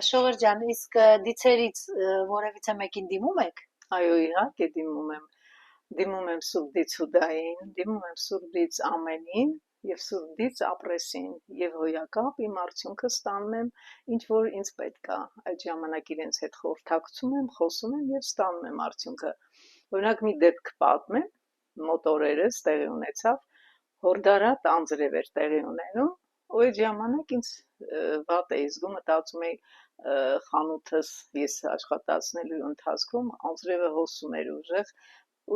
Շողեր ջան, իսկ դիցերից որևիցե մեկին դիմում եք։ Այո, իհարկե դիմում եմ սուրբից հուդային, դիմում եմ սուրբից ամենին եւ սուրբից ապրեսին եւ հոյակապ իմ արդյունքը ստանում եմ ինչ որ ինձ պետք է այդ ժամանակ իրենց հետ խորհրդակցում եմ, խոսում եմ եւ ստանում եմ արդյունքը։ Օրինակ մի դեպք պատմեմ, մոտ օրերս տեղի ունեցավ, հորդարատ անձրև էր տեղի ունենում, ու այդ ժամանակ ինձ վատ էի զգում, մտածում էի խանութս ես աշխատացնելու ընթացքում անձրևը հոսում էր ուժեղ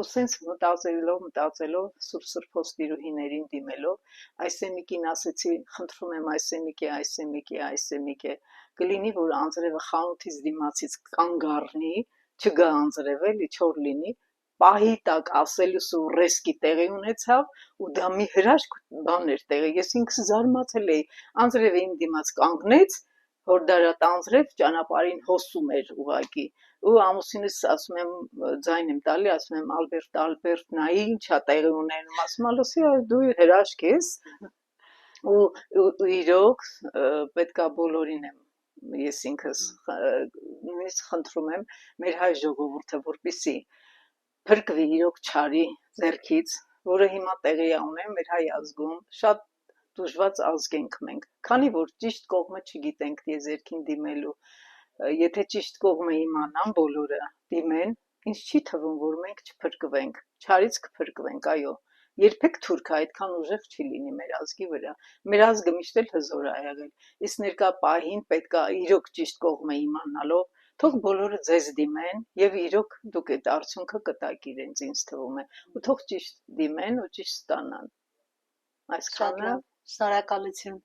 ու սենց մտածելով սուրբ տիրուհիներին դիմելով այսեմիկին ասեցի խնդրում եմ այսեմիկե կլինի որ անձրևը խանութից դիմացից կանգ առնի չգա անձրև էլի չոր լինի պահի տակ ասելուս ու ռեսկի տեղի ունեցավ ու դա մի հրաշք բան էր տեղի ես ինքս զարմացել էի անձրևը իմ դիմաց կանգնեց հորդարատ անձրև ճանապարհին հոսում էր ուղակի ու ամուսինս ասում եմ ձայն եմ տալի ասում եմ Ալբերտ նայի ինչա տեղի ունենում ասում ալոսի դու հրաշք ես ու իրոք պետքա բոլորին եմ ես ինքս նույնիսկ խնդրում եմ մեր հայ ժողովուրդը որպեսզի փրկվի իրոք չարի ձեռքից որը հիմա տեղի է ունենում մեր հայ ազգում շատ դժվար ազգ ենք մենք քանի որ ճիշտ կողմը չգիտենք եզերքին դիմելու եթե ճիշտ կողմը իմանան բոլորը դիմեն ինձ չի թվում որ մենք չփրկվենք չարից կփրկվենք այո երբեք թուրքը այդքան ուժեղ չի լինի մեր ազգի վրա մեր ազգը միշտ էլ հզոր է եղել իսկ ներկա պահին պետքա իրոք ճիշտ կողմը իմանալով թող բոլորը ձեզ դիմեն եւ իրոք դուք այդ արդյունքը կտաք իրենց ինձ թվում է ու թող ճիշտ դիմեն ու ճիշտ ստանան այսքանը Շնորհակալություն